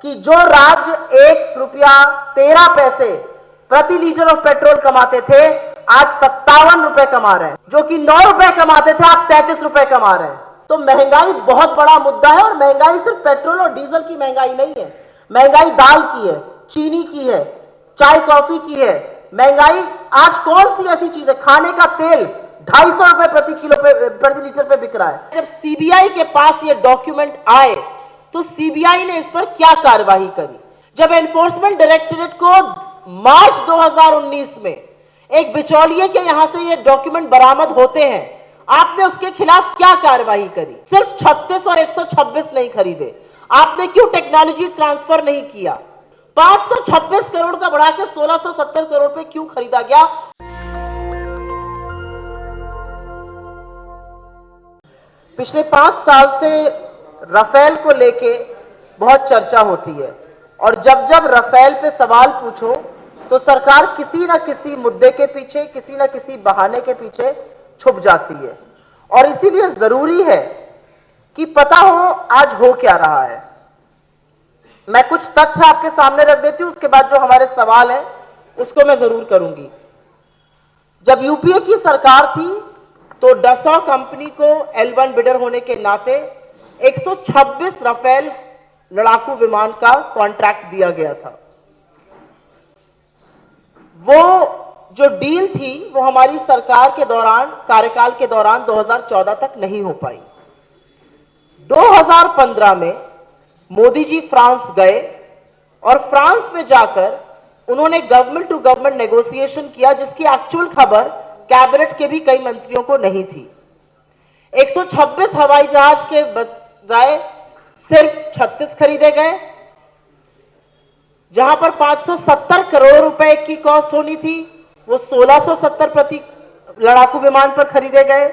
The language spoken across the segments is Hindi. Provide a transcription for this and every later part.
कि जो राज्य 1 रुपया 13 पैसे प्रति लीटर ऑफ पेट्रोल कमाते थे आज 57 रुपए कमा रहे हैं, जो कि 9 रुपए कमाते थे आज 33 रुपए कमा रहे हैं। तो महंगाई बहुत बड़ा मुद्दा है, और महंगाई सिर्फ पेट्रोल और डीजल की महंगाई नहीं है, महंगाई दाल की है, चीनी की है, चाय कॉफी की है। महंगाई आज कौन सी ऐसी चीज है, खाने का तेल 250 रुपए प्रति लीटर पे बिक रहा है। जब सीबीआई के पास ये डॉक्यूमेंट आए तो सीबीआई ने इस पर क्या कार्यवाही करी? जब एनफोर्समेंट डायरेक्टरेट को मार्च 2019 में एक बिचौलिए के यहां से ये डॉक्यूमेंट बरामद होते हैं, आपने उसके खिलाफ क्या कार्यवाही करी? सिर्फ 36 और 126 नहीं खरीदे, आपने क्यों टेक्नोलॉजी ट्रांसफर नहीं किया? 526 करोड़ का बढ़ा के 1670 करोड़ पे क्यों खरीदा गया? पिछले 5 साल से राफेल को लेके बहुत चर्चा होती है, और जब जब राफेल पे सवाल पूछो तो सरकार किसी न किसी मुद्दे के पीछे, किसी न किसी बहाने के पीछे छुप जाती है। और इसीलिए जरूरी है कि पता हो आज हो क्या रहा है। मैं कुछ तथ्य आपके सामने रख देती हूं, उसके बाद जो हमारे सवाल हैं उसको मैं जरूर करूंगी। जब यूपीए की सरकार थी तो डसॉ कंपनी को L1 बिडर होने के नाते 126 राफेल लड़ाकू विमान का कॉन्ट्रैक्ट दिया गया था। वो जो डील थी वो हमारी सरकार के दौरान, कार्यकाल के दौरान 2014 तक नहीं हो पाई। 2015 में मोदी जी फ्रांस गए और फ्रांस में जाकर उन्होंने गवर्नमेंट टू गवर्नमेंट नेगोशिएशन किया, जिसकी एक्चुअल खबर कैबिनेट के भी कई मंत्रियों को नहीं थी। 126 हवाई जहाज के बजाय सिर्फ 36 खरीदे गए, जहां पर 570 करोड़ रुपए की कॉस्ट होनी थी वो 1670 प्रति लड़ाकू विमान पर खरीदे गए।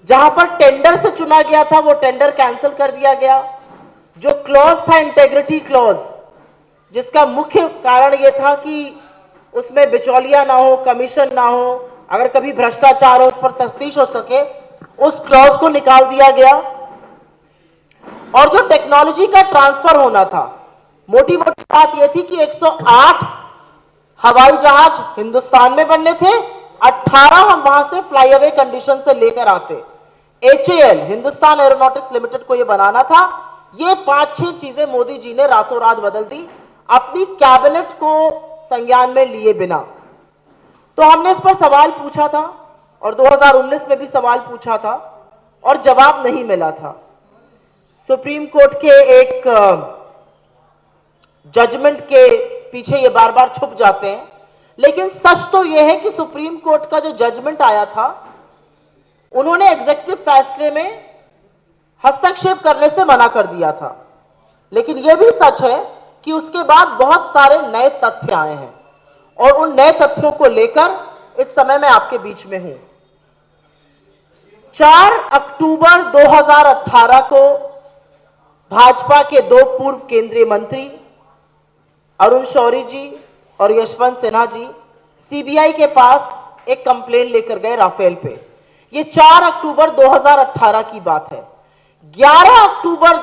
जहां पर टेंडर से चुना गया था वो टेंडर कैंसिल कर दिया गया। जो क्लॉज था इंटेग्रिटी क्लॉज, जिसका मुख्य कारण यह था कि उसमें बिचौलिया ना हो, कमीशन ना हो, अगर कभी भ्रष्टाचार हो उस पर तफ्तीश हो सके, उस क्लॉज को निकाल दिया गया। और जो टेक्नोलॉजी का ट्रांसफर होना था, मोटी मोटी बात यह थी कि 108 हवाई जहाज हिंदुस्तान में बनने थे, 18 हम वहां से फ्लाईअवे कंडीशन से लेकर आते। HAL हिंदुस्तान एरोनॉटिक्स लिमिटेड को यह बनाना था। ये 5-6 चीजें मोदी जी ने रातों रात बदल दी, अपनी कैबिनेट को संज्ञान में लिए बिना। तो हमने इस पर सवाल पूछा था और 2019 में भी सवाल पूछा था और जवाब नहीं मिला था। सुप्रीम कोर्ट के एक जजमेंट के पीछे ये बार बार छुप जाते हैं, लेकिन सच तो यह है कि सुप्रीम कोर्ट का जो जजमेंट आया था, उन्होंने एग्जीक्यूटिव फैसले में हस्तक्षेप करने से मना कर दिया था। लेकिन यह भी सच है कि उसके बाद बहुत सारे नए तथ्य आए हैं, और उन नए तथ्यों को लेकर इस समय मैं आपके बीच में हूं। 4 अक्टूबर 2018 को भाजपा के 2 पूर्व केंद्रीय मंत्री अरुण शौरी जी और यशवंत सिन्हा जी सीबीआई के पास एक कंप्लेन लेकर गए राफेल पे। ये 4 अक्टूबर 2018 की बात है। 11 अक्टूबर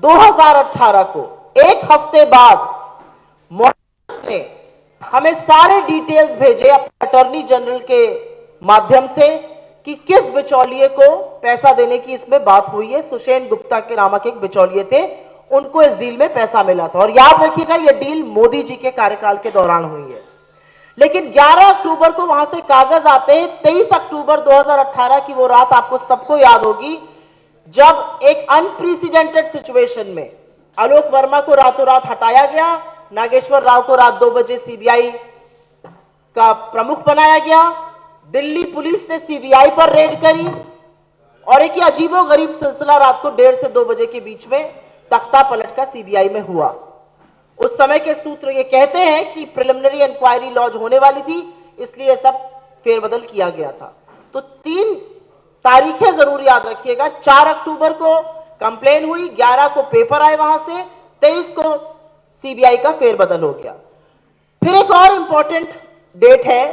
2018 को, एक हफ्ते बाद, मॉनिटर्स ने हमें सारे डिटेल्स भेजे अपने अटॉर्नी जनरल के माध्यम से कि किस बिचौलिए को पैसा देने की इसमें बात हुई है। सुषेण गुप्ता के नामक एक बिचौलिए थे, उनको इस डील में पैसा मिला था। और याद रखिएगा यह डील मोदी जी के कार्यकाल के दौरान हुई है। लेकिन 11 अक्टूबर को वहां से कागज आते हैं। 23 अक्टूबर 2018 की वो रात आपको सबको याद होगी, जब एक अनप्रेसिडेंटेड सिचुएशन में आलोक वर्मा को रातों रात हटाया गया, नागेश्वर राव को रात 2 बजे सीबीआई का प्रमुख बनाया गया, दिल्ली पुलिस ने सीबीआई पर रेड करी, और एक अजीबोगरीब सिलसिला रात को 1:30 से 2 बजे के बीच में तख्ता पलट का सीबीआई में हुआ। उस समय के सूत्र ये कहते हैं कि प्रिलिमिनरी इंक्वायरी लॉन्च होने वाली थी, इसलिए सब फेरबदल किया गया था। तो 3 तारीखें जरूर याद रखिएगा। 4 अक्टूबर को कंप्लेन हुई, 11 को पेपर आए वहां से, 23 को सीबीआई का फेरबदल हो गया। फिर एक और इंपॉर्टेंट डेट है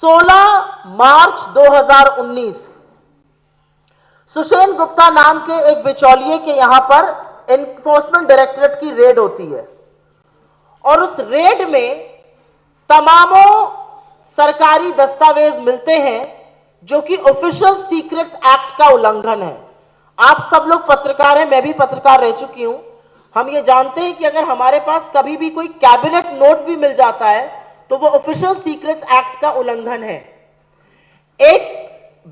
16 मार्च 2019। सुषेण गुप्ता नाम के एक बिचौलिए के यहां पर एनफोर्समेंट डायरेक्टरेट की रेड होती है और उस रेड में तमामों सरकारी दस्तावेज मिलते हैं जो कि ऑफिशियल सीक्रेट्स एक्ट का उल्लंघन है। आप सब लोग पत्रकार हैं, मैं भी पत्रकार रह चुकी हूं। हम ये जानते हैं कि अगर हमारे पास कभी भी कोई कैबिनेट नोट भी मिल जाता है तो वो ऑफिशियल सीक्रेट्स एक्ट का उल्लंघन है। एक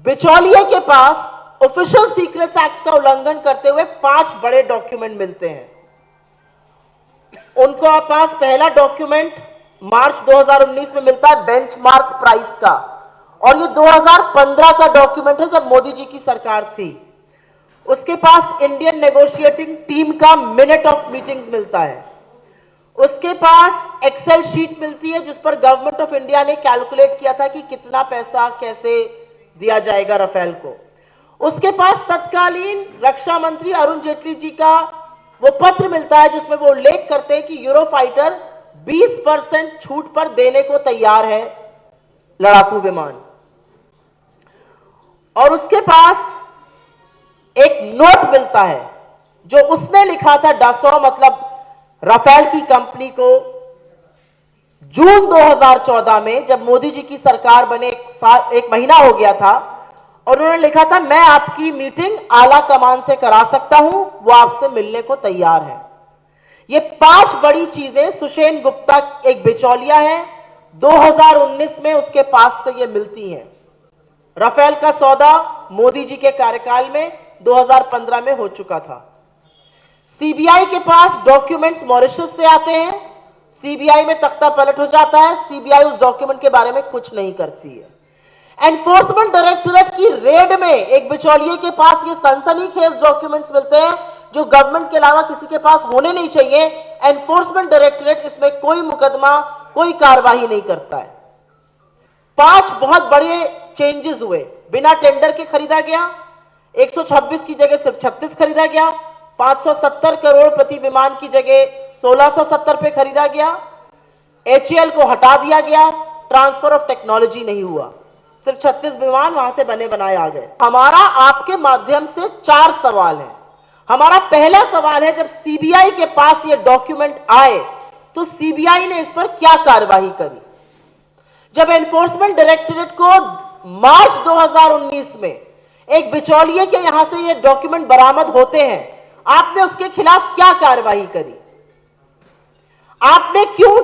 बिचौलिए के पास ऑफिशियल सीक्रेट्स एक्ट का उल्लंघन करते हुए 5 बड़े डॉक्यूमेंट मिलते हैं। उनको पास पहला डॉक्यूमेंट मार्च 2019 में मिलता है बेंचमार्क प्राइस का, और ये 2015 का डॉक्यूमेंट है जब मोदी जी की सरकार थी। उसके पास इंडियन नेगोशिएटिंग टीम का मिनट ऑफ मीटिंग्स मिलता है। उसके पास एक्सेल शीट मिलती है जिस पर गवर्नमेंट ऑफ इंडिया ने कैलकुलेट किया था कि कितना पैसा कैसे दिया जाएगा राफेल को। उसके पास तत्कालीन रक्षा मंत्री अरुण जेटली जी का वो पत्र मिलता है जिसमें वो उल्लेख करते हैं कि यूरोफाइटर 20% छूट पर देने को तैयार है लड़ाकू विमान। और उसके पास एक नोट मिलता है जो उसने लिखा था डसॉ, मतलब राफेल की कंपनी को, जून 2014 में जब मोदी जी की सरकार बने एक महीना हो गया था, और उन्होंने लिखा था मैं आपकी मीटिंग आला कमान से करा सकता हूं, वो आपसे मिलने को तैयार है। ये 5 बड़ी चीजें सुषेण गुप्ता एक बिचौलिया है, 2019 में उसके पास से ये मिलती हैं। राफेल का सौदा मोदी जी के कार्यकाल में 2015 में हो चुका था। सीबीआई के पास डॉक्यूमेंट्स मॉरिशस से आते हैं, सीबीआई में तख्ता पलट हो जाता है, सीबीआई उस डॉक्यूमेंट के बारे में कुछ नहीं करती है। एनफोर्समेंट डायरेक्टरेट की रेड में एक बिचौलिए के पास ये सनसनीखेज डॉक्यूमेंट्स मिलते हैं जो गवर्नमेंट के अलावा किसी के पास होने नहीं चाहिए। एनफोर्समेंट डायरेक्टरेट इसमें कोई मुकदमा, कोई कार्रवाई नहीं करता है। 5 बहुत बड़े चेंजेस हुए। बिना टेंडर के खरीदा गया, 126 की जगह सिर्फ 36 खरीदा गया, 570 करोड़ प्रति विमान की जगह 1670 पे खरीदा गया, एचएएल को हटा दिया गया, ट्रांसफर ऑफ टेक्नोलॉजी नहीं हुआ, सिर्फ 36 विमान वहां से बने बनाए आ गए। हमारा आपके माध्यम से 4 सवाल है। हमारा पहला सवाल है, जब सीबीआई के पास ये डॉक्यूमेंट आए तो सीबीआई ने इस पर क्या कार्रवाई करी? जब एनफोर्समेंट डायरेक्टरेट को मार्च 2019 में एक बिचौलिए के यहां से ये डॉक्यूमेंट बरामद होते हैं, आपने उसके खिलाफ क्या कार्रवाई करी? आपने क्यों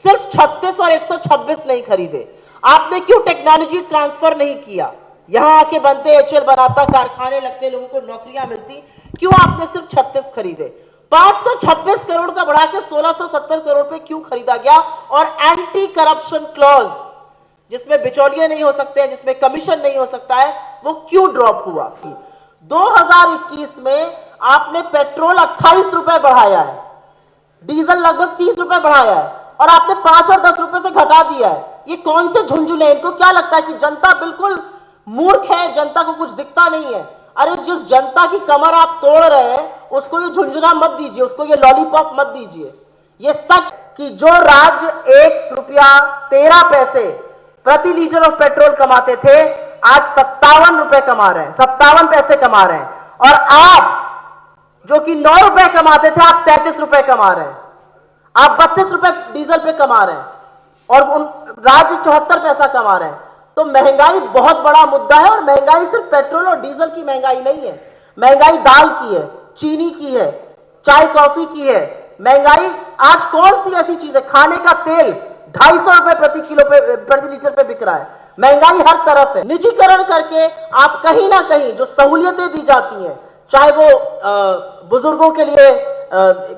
सिर्फ 36 और 126 नहीं खरीदे? आपने क्यों टेक्नोलॉजी ट्रांसफर नहीं किया? यहां आके बनते, एचएएल बनाता, कारखाने लगते, लोगों को नौकरियां मिलती, क्यों आपने सिर्फ 36 खरीदे? 526 करोड़ का बढ़ा के 1670 करोड़ पे क्यों खरीदा गया? और एंटी करप्शन क्लॉज जिसमें बिचौलिए नहीं हो सकते हैं, जिसमें कमीशन नहीं हो सकता है, वो क्यों ड्रॉप हुआ? 2021 में आपने पेट्रोल 28 रुपए बढ़ाया है, डीजल लगभग 30 रुपए बढ़ाया है, और आपने 5 और 10 रुपए से घटा दिया है। ये कौन से झुंझुने? इनको क्या लगता है कि जनता बिल्कुल मूर्ख है, जनता को कुछ दिखता नहीं है? अरे जिस जनता की कमर आप तोड़ रहे हैं उसको ये झुंझुना मत दीजिए, उसको ये लॉलीपॉप मत दीजिए। ये सच कि जो राज्य 1 रुपया 13 पैसे प्रति लीटर ऑफ पेट्रोल कमाते थे, आज 57 रुपए कमा रहे हैं, 57 पैसे कमा रहे हैं। और आप जो कि 9 रुपए कमाते थे, आप 33 रुपए कमा रहे हैं। आप 32 रुपए डीजल पे कमा रहे हैं और उन राज्य 74 पैसा कमा रहे हैं। तो महंगाई बहुत बड़ा मुद्दा है, और महंगाई सिर्फ पेट्रोल और डीजल की महंगाई नहीं है। महंगाई दाल की है, चीनी की है, चाय कॉफी की है। महंगाई आज कौन सी ऐसी चीज है? खाने का तेल 250 रुपए प्रति लीटर पे बिक रहा है। महंगाई हर तरफ है। निजीकरण करके आप कहीं ना कहीं जो सहूलियतें दी जाती हैं, चाहे वो बुजुर्गों के लिए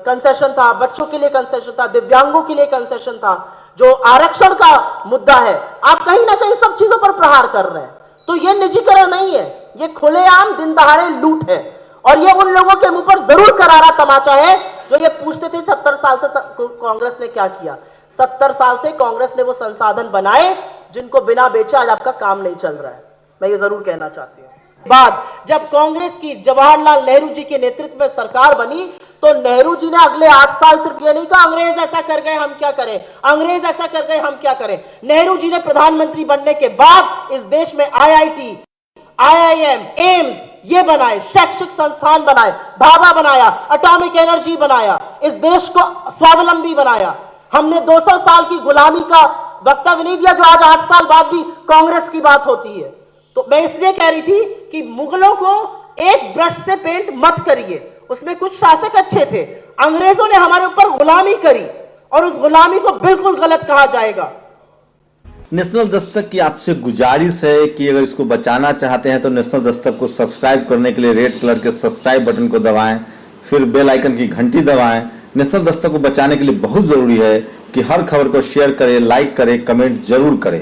कंसेशन था, बच्चों के लिए कंसेशन था, दिव्यांगों के लिए कंसेशन था, जो आरक्षण का मुद्दा है, आप कहीं ना कहीं सब चीजों पर प्रहार कर रहे हैं। तो ये निजीकरण नहीं है, ये खुलेआम दिन दहाड़े लूट है। और ये उन लोगों के मुंह पर जरूर करारा तमाचा है जो ये पूछते थे 70 साल से कांग्रेस ने क्या किया। 70 साल से कांग्रेस ने वो संसाधन बनाए जिनको बिना बेचे आज आपका काम नहीं चल रहा है। मैं ये जरूर कहना चाहती हूं। बाद जब कांग्रेस की जवाहरलाल नेहरू जी के नेतृत्व में सरकार बनी, तो नेहरू जी ने अगले 8 साल सिर्फ ये नहीं कहा अंग्रेज ऐसा कर गए हम क्या करें, अंग्रेज ऐसा कर गए हम क्या करें। नेहरू जी ने प्रधानमंत्री बनने के बाद इस देश में आईआईटी, आईआईएम, एम्स, ये बनाए, शैक्षिक संस्थान बनाए, भाभा बनाया, एटॉमिक एनर्जी बनाया, इस देश को स्वावलंबी बनाया। हमने 200 साल की गुलामी का वक्तव्य नहीं दिया जो आज 8 साल बाद भी कांग्रेस की बात होती है। तो मैं इसलिए कह रही थी कि मुगलों को एक ब्रश से पेंट मत करिए, उसमें कुछ शासक अच्छे थे, अंग्रेजों ने हमारे ऊपर गुलामी करी और उस गुलामी को बिल्कुल गलत कहा जाएगा। नेशनल दस्तक की आपसे गुजारिश है कि अगर इसको बचाना चाहते हैं तो नेशनल दस्तक को सब्सक्राइब करने के लिए रेड कलर के सब्सक्राइब बटन को दबाएं, फिर बेल आइकन की घंटी दबाएं। नेशनल दस्तक को बचाने के लिए बहुत जरूरी है कि हर खबर को शेयर करें, लाइक करें, कमेंट जरूर करें।